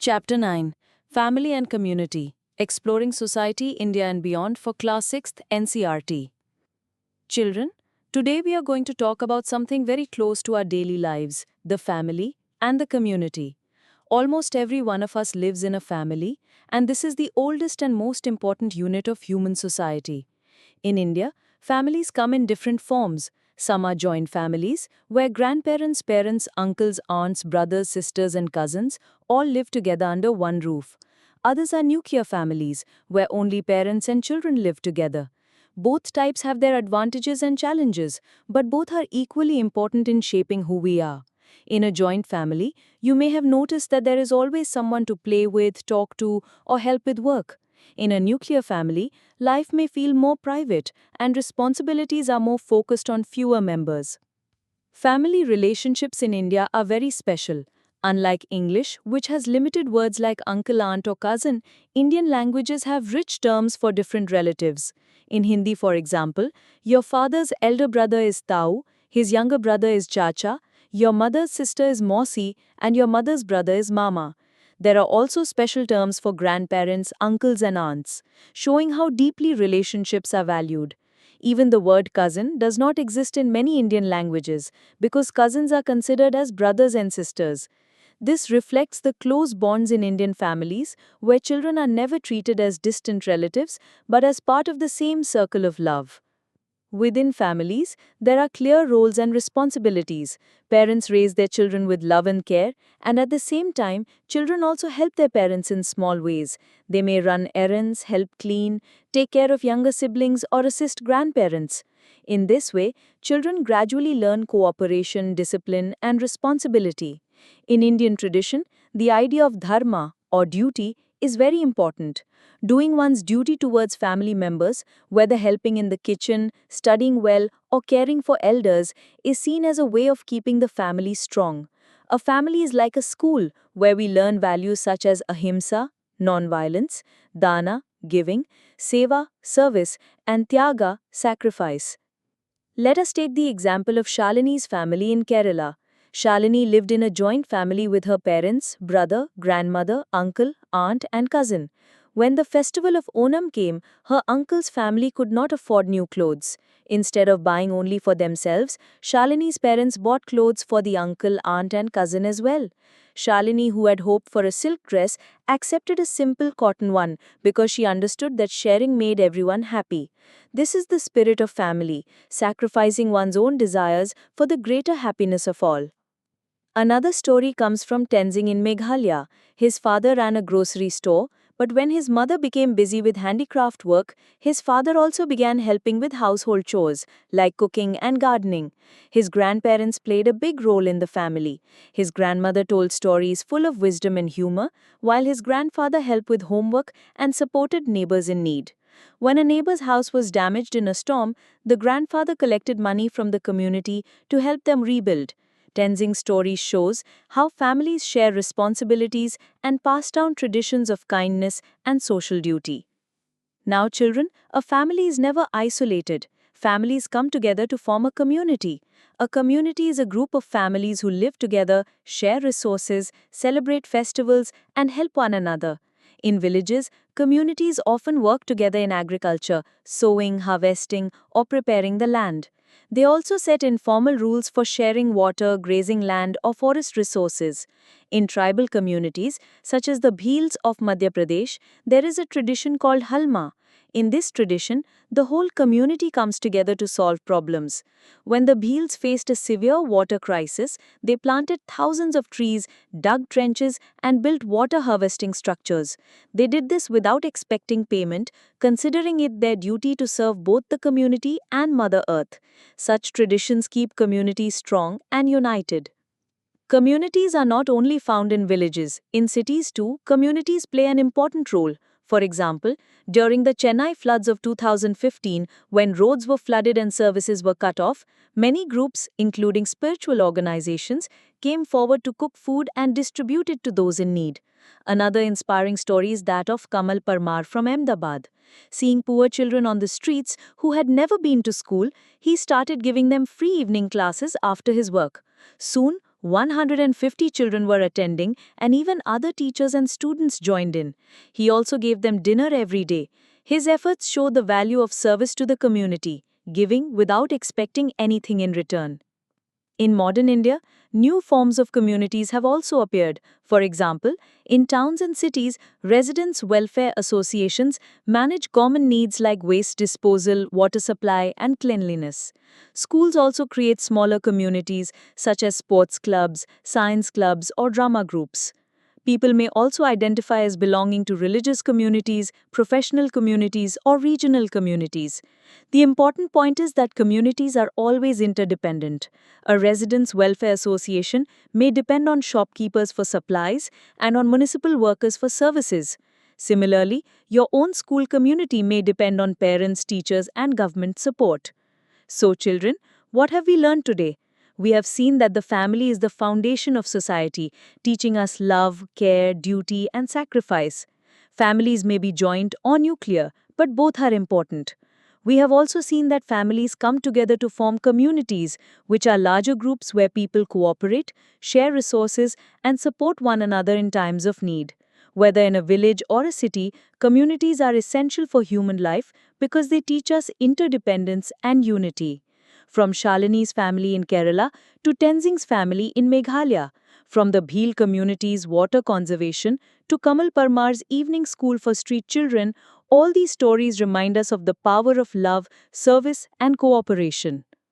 Chapter 9 Family and Community Exploring Society, India and Beyond for Class 6th NCRT. Children, today we are going to talk about something very close to our daily lives the family and the community. Almost every one of us lives in a family, and this is the oldest and most important unit of human society. In India, families come in different forms. Some are joint families, where grandparents, parents, uncles, aunts, brothers, sisters, and cousins all live together under one roof. Others are nuclear families, where only parents and children live together. Both types have their advantages and challenges, but both are equally important in shaping who we are. In a joint family, you may have noticed that there is always someone to play with, talk to, or help with work. In a nuclear family, life may feel more private and responsibilities are more focused on fewer members. Family relationships in India are very special. Unlike English, which has limited words like uncle, aunt, or cousin, Indian languages have rich terms for different relatives. In Hindi, for example, your father's elder brother is Tau, his younger brother is Chacha, your mother's sister is Mausi, and your mother's brother is Mama. There are also special terms for grandparents, uncles, and aunts, showing how deeply relationships are valued. Even the word cousin does not exist in many Indian languages because cousins are considered as brothers and sisters. This reflects the close bonds in Indian families where children are never treated as distant relatives but as part of the same circle of love. Within families, there are clear roles and responsibilities. Parents raise their children with love and care, and at the same time, children also help their parents in small ways. They may run errands, help clean, take care of younger siblings, or assist grandparents. In this way, children gradually learn cooperation, discipline, and responsibility. In Indian tradition, the idea of dharma, or duty, is very important. Doing one's duty towards family members, whether helping in the kitchen, studying well, or caring for elders, is seen as a way of keeping the family strong. A family is like a school where we learn values such as ahimsa, non-violence, dana, giving, seva, service, and tyaga, sacrifice. Let us take the example of Shalini's family in Kerala. Shalini lived in a joint family with her parents, brother, grandmother, uncle, aunt, and cousin. When the festival of Onam came, her uncle's family could not afford new clothes. Instead of buying only for themselves, Shalini's parents bought clothes for the uncle, aunt, and cousin as well. Shalini, who had hoped for a silk dress, accepted a simple cotton one because she understood that sharing made everyone happy. This is the spirit of family, sacrificing one's own desires for the greater happiness of all. Another story comes from Tenzing in Meghalaya. His father ran a grocery store, but when his mother became busy with handicraft work, his father also began helping with household chores, like cooking and gardening. His grandparents played a big role in the family. His grandmother told stories full of wisdom and humor, while his grandfather helped with homework and supported neighbors in need. When a neighbor's house was damaged in a storm, the grandfather collected money from the community to help them rebuild. Tenzing's story shows how families share responsibilities and pass down traditions of kindness and social duty. Now, children, a family is never isolated. Families come together to form a community. A community is a group of families who live together, share resources, celebrate festivals, and help one another. In villages, communities often work together in agriculture, sowing, harvesting, or preparing the land. They also set informal rules for sharing water, grazing land, or forest resources. In tribal communities, such as the Bhils of Madhya Pradesh, there is a tradition called Halma. In this tradition, the whole community comes together to solve problems. When the Bhils faced a severe water crisis, they planted thousands of trees, dug trenches, and built water harvesting structures. They did this without expecting payment, considering it their duty to serve both the community and Mother Earth. Such traditions keep communities strong and united. Communities are not only found in villages. In cities too, communities play an important role. For example, during the Chennai floods of 2015, when roads were flooded and services were cut off, many groups, including spiritual organizations, came forward to cook food and distribute it to those in need. Another inspiring story is that of Kamal Parmar from Ahmedabad. Seeing poor children on the streets who had never been to school, he started giving them free evening classes after his work. Soon, 150 children were attending, and even other teachers and students joined in. He also gave them dinner every day. His efforts show the value of service to the community, giving without expecting anything in return. In modern India, new forms of communities have also appeared. For example, in towns and cities, residents' welfare associations manage common needs like waste disposal, water supply, and cleanliness. Schools also create smaller communities such as sports clubs, science clubs, or drama groups. People may also identify as belonging to religious communities, professional communities, or regional communities. The important point is that communities are always interdependent. A residents' welfare association may depend on shopkeepers for supplies and on municipal workers for services. Similarly, your own school community may depend on parents, teachers, and government support. So, children, what have we learned today? We have seen that the family is the foundation of society, teaching us love, care, duty, and sacrifice. Families may be joint or nuclear, but both are important. We have also seen that families come together to form communities, which are larger groups where people cooperate, share resources, and support one another in times of need. Whether in a village or a city, communities are essential for human life because they teach us interdependence and unity. From Shalini's family in Kerala to Tenzing's family in Meghalaya, from the Bhil community's water conservation to Kamal Parmar's evening school for street children, all these stories remind us of the power of love, service, and cooperation.